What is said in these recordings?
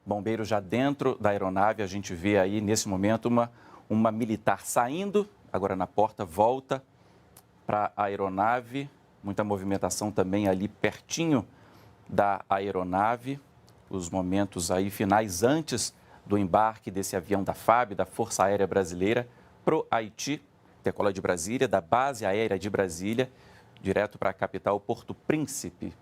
Bombeiros já dentro da aeronave, a gente vê aí nesse momento uma militar saindo, agora na porta, volta para a aeronave, muita movimentação também ali pertinho da aeronave, os momentos aí finais antes do embarque desse avião da FAB, da Força Aérea Brasileira, para o Haiti, decola de Brasília, da Base Aérea de Brasília, direto para a capital Porto Príncipe.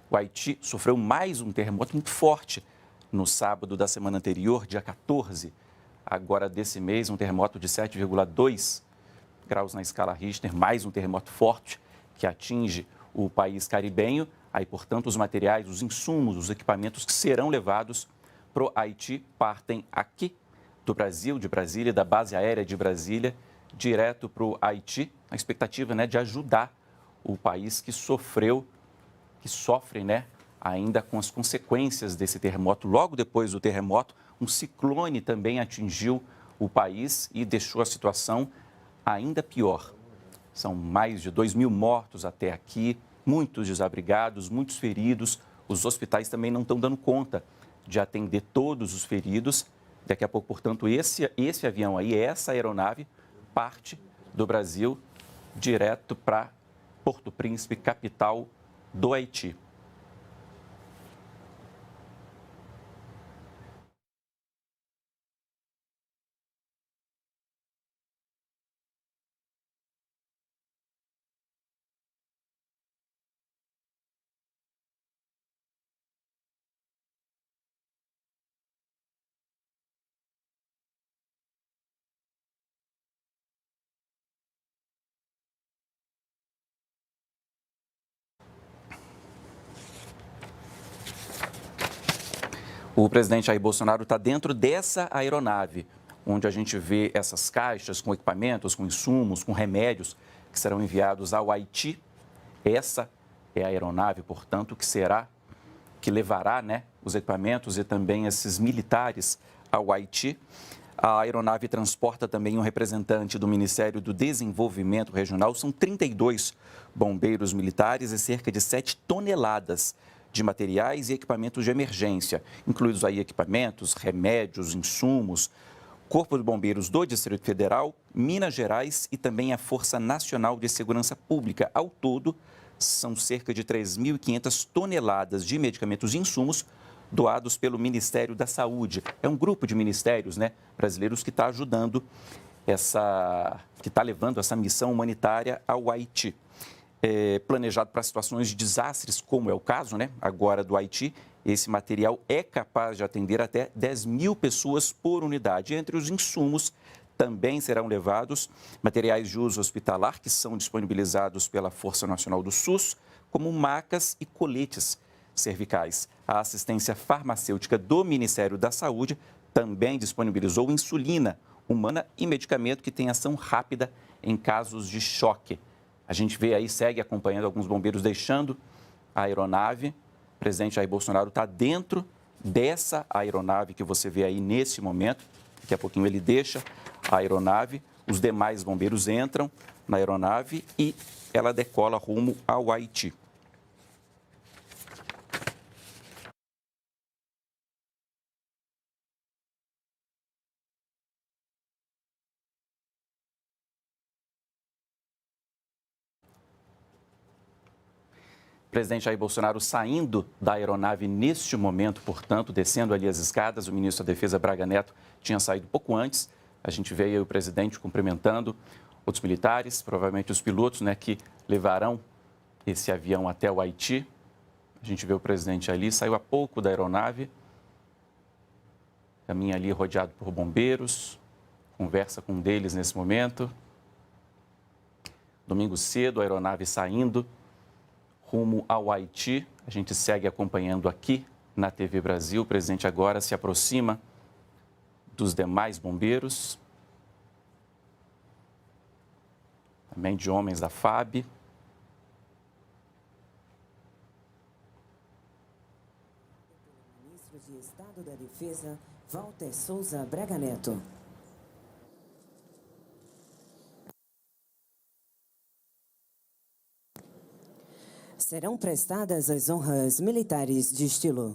O Haiti sofreu mais um terremoto muito forte no sábado da semana anterior, dia 14, agora desse mês, um terremoto de 7,2 graus na escala Richter, mais um terremoto forte que atinge o país caribenho. Aí, portanto, os materiais, os insumos, os equipamentos que serão levados para o Haiti partem aqui do Brasil, de Brasília, da Base Aérea de Brasília, direto para o Haiti. A expectativa, né, de ajudar o país que sofre, né, ainda com as consequências desse terremoto. Logo depois do terremoto, um ciclone também atingiu o país e deixou a situação ainda pior. São mais de 2.000 mortos até aqui, muitos desabrigados, muitos feridos. Os hospitais também não estão dando conta de atender todos os feridos. Daqui a pouco, portanto, esse avião aí, essa aeronave, parte do Brasil direto para Porto Príncipe, capital do Haiti. O presidente Jair Bolsonaro está dentro dessa aeronave, onde a gente vê essas caixas com equipamentos, com insumos, com remédios que serão enviados ao Haiti. Essa é a aeronave, portanto, que levará, né, os equipamentos e também esses militares ao Haiti. A aeronave transporta também um representante do Ministério do Desenvolvimento Regional. São 32 bombeiros militares e cerca de 7 toneladas de materiais e equipamentos de emergência, incluídos aí equipamentos, remédios, insumos, Corpo de Bombeiros do Distrito Federal, Minas Gerais e também a Força Nacional de Segurança Pública. Ao todo, são cerca de 3.500 toneladas de medicamentos e insumos doados pelo Ministério da Saúde. É um grupo de ministérios, né, brasileiros que está ajudando que está levando essa missão humanitária ao Haiti. Planejado para situações de desastres, como é o caso, né, agora do Haiti. Esse material é capaz de atender até 10.000 pessoas por unidade. Entre os insumos também serão levados materiais de uso hospitalar, que são disponibilizados pela Força Nacional do SUS, como macas e coletes cervicais. A assistência farmacêutica do Ministério da Saúde também disponibilizou insulina humana e medicamento que tem ação rápida em casos de choque. A gente vê aí, segue acompanhando alguns bombeiros deixando a aeronave. O presidente Jair Bolsonaro está dentro dessa aeronave que você vê aí nesse momento. Daqui a pouquinho ele deixa a aeronave, os demais bombeiros entram na aeronave e ela decola rumo ao Haiti. O presidente Jair Bolsonaro saindo da aeronave neste momento, portanto, descendo ali as escadas. O ministro da Defesa, Braga Neto, tinha saído pouco antes. A gente vê aí o presidente cumprimentando outros militares, provavelmente os pilotos, né, que levarão esse avião até o Haiti. A gente vê o presidente ali, saiu há pouco da aeronave, caminha ali rodeado por bombeiros, conversa com um deles nesse momento. Domingo cedo, a aeronave saindo rumo ao Haiti. A gente segue acompanhando aqui na TV Brasil. O presidente agora se aproxima dos demais bombeiros, também de homens da FAB. Ministro de Estado da Defesa, Walter Souza Braga Neto. Serão prestadas as honras militares de estilo.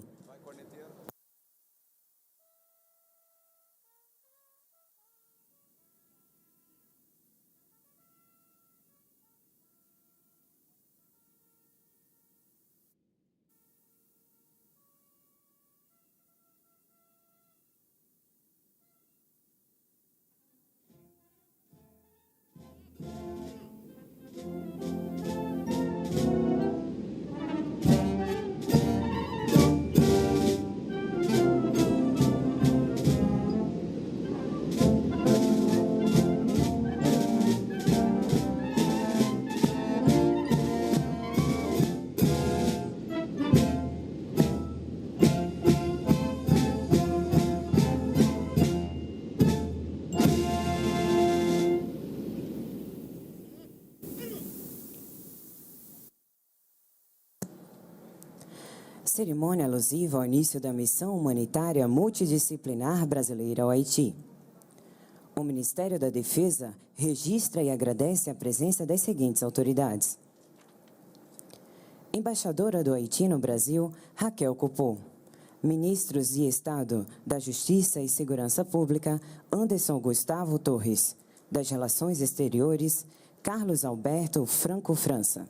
Cerimônia alusiva ao início da missão humanitária multidisciplinar brasileira ao Haiti. O Ministério da Defesa registra e agradece a presença das seguintes autoridades. Embaixadora do Haiti no Brasil, Raquel Copô. Ministros de Estado da Justiça e Segurança Pública, Anderson Gustavo Torres. Das Relações Exteriores, Carlos Alberto Franco França.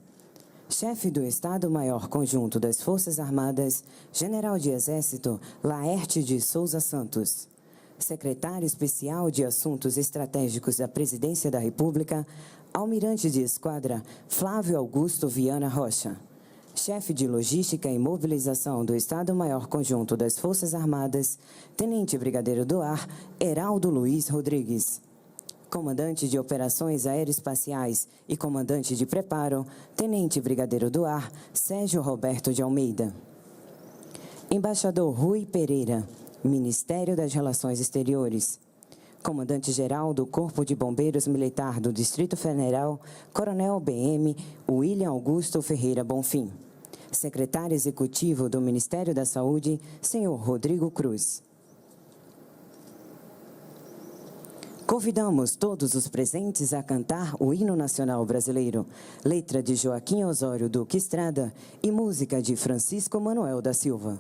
Chefe do Estado-Maior Conjunto das Forças Armadas, General de Exército Laerte de Souza Santos. Secretário Especial de Assuntos Estratégicos da Presidência da República, Almirante de Esquadra Flávio Augusto Viana Rocha. Chefe de Logística e Mobilização do Estado-Maior Conjunto das Forças Armadas, Tenente Brigadeiro do Ar Heraldo Luiz Rodrigues. Comandante de Operações Aeroespaciais e Comandante de Preparo, Tenente Brigadeiro do Ar Sérgio Roberto de Almeida. Embaixador Rui Pereira, Ministério das Relações Exteriores. Comandante-Geral do Corpo de Bombeiros Militar do Distrito Federal, Coronel BM William Augusto Ferreira Bonfim. Secretário Executivo do Ministério da Saúde, Senhor Rodrigo Cruz. Convidamos todos os presentes a cantar o Hino Nacional Brasileiro, letra de Joaquim Osório Duque Estrada e música de Francisco Manuel da Silva.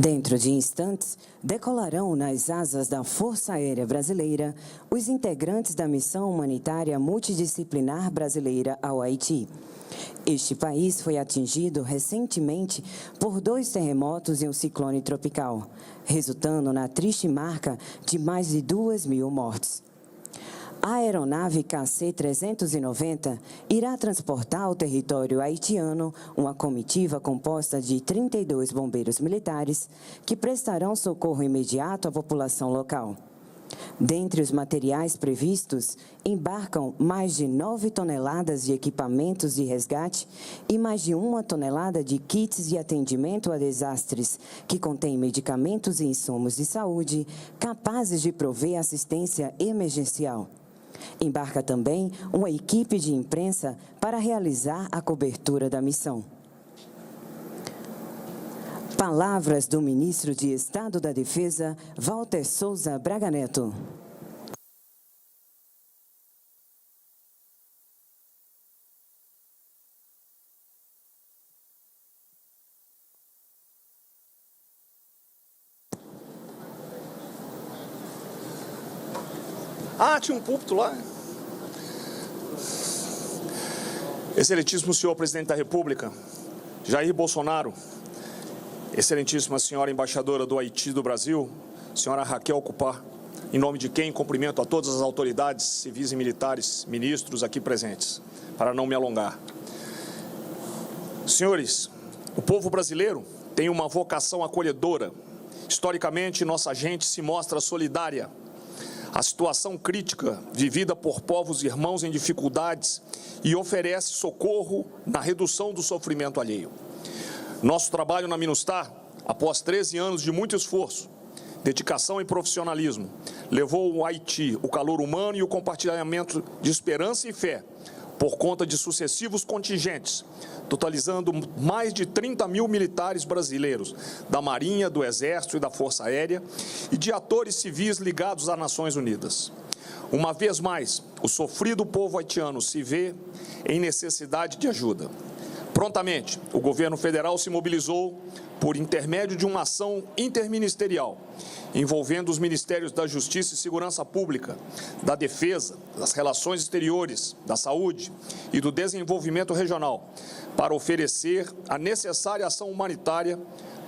Dentro de instantes, decolarão nas asas da Força Aérea Brasileira os integrantes da Missão Humanitária Multidisciplinar Brasileira ao Haiti. Este país foi atingido recentemente por 2 terremotos e um ciclone tropical, resultando na triste marca de mais de 2.000 mortes. A aeronave KC-390 irá transportar ao território haitiano uma comitiva composta de 32 bombeiros militares que prestarão socorro imediato à população local. Dentre os materiais previstos, embarcam mais de 9 toneladas de equipamentos de resgate e mais de 1 tonelada de kits de atendimento a desastres, que contém medicamentos e insumos de saúde capazes de prover assistência emergencial. Embarca também uma equipe de imprensa para realizar a cobertura da missão. Palavras do ministro de Estado da Defesa, Walter Souza Braga Neto. Tinha um púlpito lá. Excelentíssimo senhor presidente da República, Jair Bolsonaro, excelentíssima senhora embaixadora do Haiti do Brasil, senhora Raquel Cupá, em nome de quem cumprimento a todas as autoridades civis e militares, ministros aqui presentes, para não me alongar. Senhores, o povo brasileiro tem uma vocação acolhedora. Historicamente, nossa gente se mostra solidária. A situação crítica vivida por povos irmãos em dificuldades e oferece socorro na redução do sofrimento alheio. Nosso trabalho na MINUSTAH, após 13 anos de muito esforço, dedicação e profissionalismo, levou ao Haiti o calor humano e o compartilhamento de esperança e fé por conta de sucessivos contingentes, totalizando mais de 30.000 militares brasileiros, da Marinha, do Exército e da Força Aérea, e de atores civis ligados às Nações Unidas. Uma vez mais, o sofrido povo haitiano se vê em necessidade de ajuda. Prontamente, o governo federal se mobilizou por intermédio de uma ação interministerial, envolvendo os Ministérios da Justiça e Segurança Pública, da Defesa, das Relações Exteriores, da Saúde e do Desenvolvimento Regional, para oferecer a necessária ação humanitária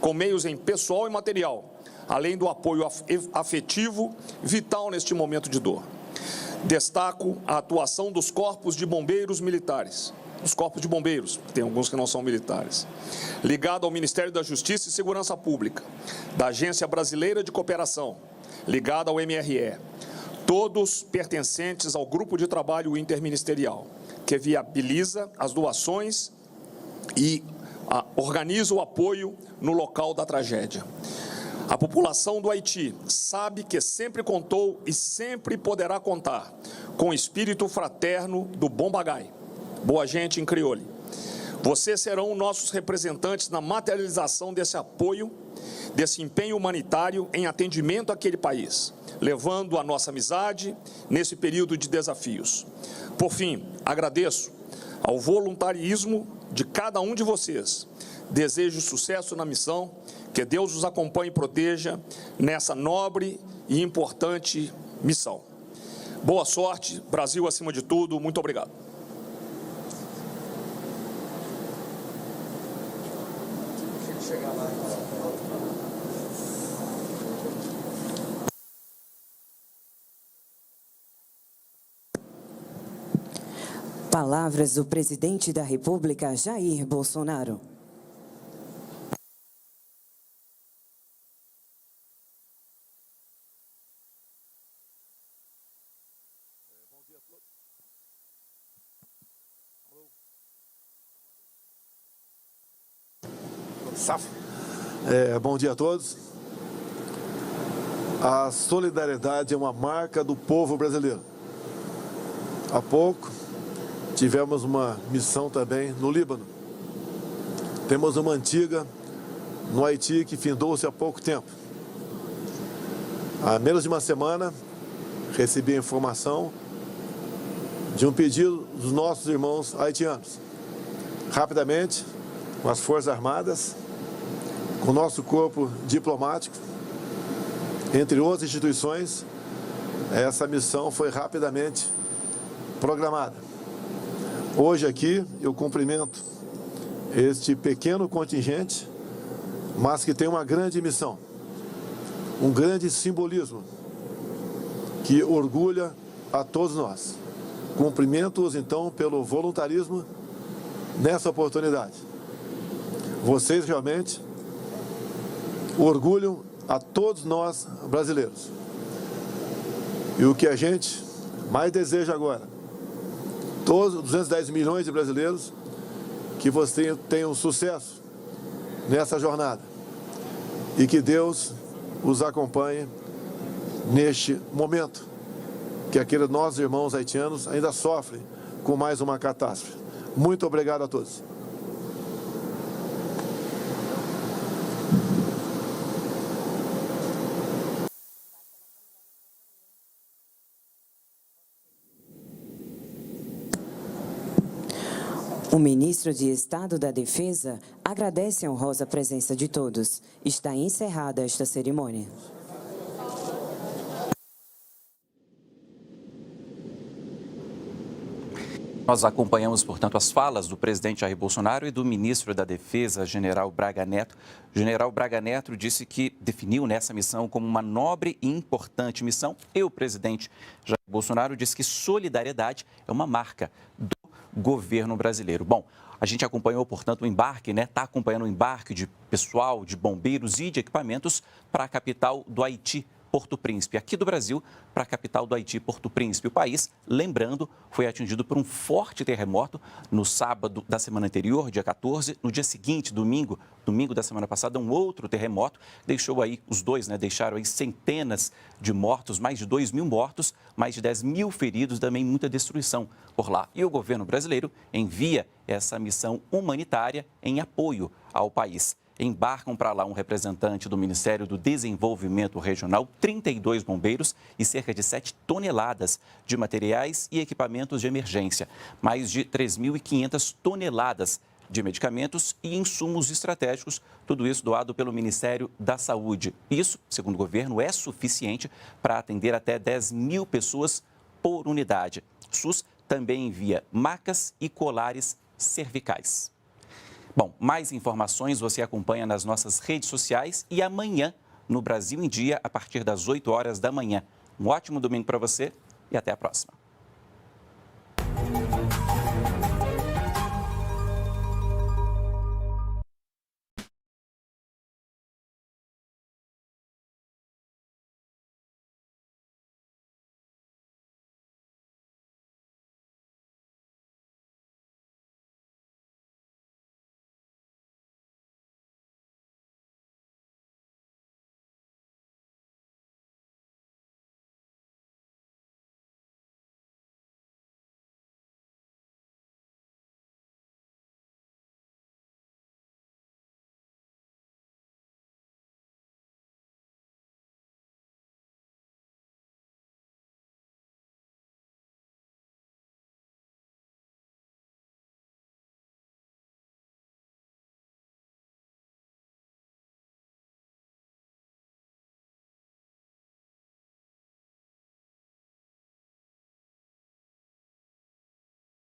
com meios em pessoal e material, além do apoio afetivo vital neste momento de dor. Destaco a atuação dos corpos de bombeiros militares, os corpos de bombeiros, tem alguns que não são militares, ligado ao Ministério da Justiça e Segurança Pública, da Agência Brasileira de Cooperação, ligado ao MRE, todos pertencentes ao Grupo de Trabalho Interministerial, que viabiliza as doações e organiza o apoio no local da tragédia. A população do Haiti sabe que sempre contou e sempre poderá contar com o espírito fraterno do bom bagai, boa gente em crioulo. Vocês serão nossos representantes na materialização desse apoio, desse empenho humanitário em atendimento àquele país, levando a nossa amizade nesse período de desafios. Por fim, agradeço ao voluntarismo de cada um de vocês. Desejo sucesso na missão, que Deus os acompanhe e proteja nessa nobre e importante missão. Boa sorte, Brasil acima de tudo. Muito obrigado. Palavras do presidente da República, Jair Bolsonaro. Bom dia a todos. A solidariedade é uma marca do povo brasileiro. Há pouco tivemos uma missão também no Líbano. Temos uma antiga no Haiti que findou-se há pouco tempo. Há menos de uma semana recebi a informação de um pedido dos nossos irmãos haitianos. Rapidamente, com as Forças Armadas, com o nosso corpo diplomático, entre outras instituições, essa missão foi rapidamente programada. Hoje aqui eu cumprimento este pequeno contingente, mas que tem uma grande missão, um grande simbolismo que orgulha a todos nós. Cumprimento-os então pelo voluntarismo nessa oportunidade. Vocês realmente orgulham a todos nós brasileiros. E o que a gente mais deseja agora, todos os 210 milhões de brasileiros, que vocês tenham sucesso nessa jornada e que Deus os acompanhe neste momento que aqueles nossos irmãos haitianos ainda sofrem com mais uma catástrofe. Muito obrigado a todos. O ministro de Estado da Defesa agradece a honrosa presença de todos. Está encerrada esta cerimônia. Nós acompanhamos, portanto, as falas do presidente Jair Bolsonaro e do ministro da Defesa, General Braga Neto. O General Braga Neto disse que definiu nessa missão como uma nobre e importante missão. E o presidente Jair Bolsonaro disse que solidariedade é uma marca do governo brasileiro. Bom, a gente acompanhou, portanto, o embarque, está acompanhando o embarque de pessoal, de bombeiros e de equipamentos para a capital do Haiti, Porto Príncipe, aqui do Brasil, para a capital do Haiti, Porto Príncipe. O país, lembrando, foi atingido por um forte terremoto no sábado da semana anterior, dia 14. No dia seguinte, domingo da semana passada, um outro terremoto deixou aí, os dois, deixaram aí centenas de mortos, mais de 2.000 mortos, mais de 10.000 feridos, também muita destruição por lá. E o governo brasileiro envia essa missão humanitária em apoio ao país. Embarcam para lá um representante do Ministério do Desenvolvimento Regional, 32 bombeiros e cerca de 7 toneladas de materiais e equipamentos de emergência, mais de 3.500 toneladas de medicamentos e insumos estratégicos, tudo isso doado pelo Ministério da Saúde. Isso, segundo o governo, é suficiente para atender até 10.000 pessoas por unidade. O SUS também envia macas e colares cervicais. Bom, mais informações você acompanha nas nossas redes sociais e amanhã no Brasil em Dia, a partir das 8 horas da manhã. Um ótimo domingo para você e até a próxima.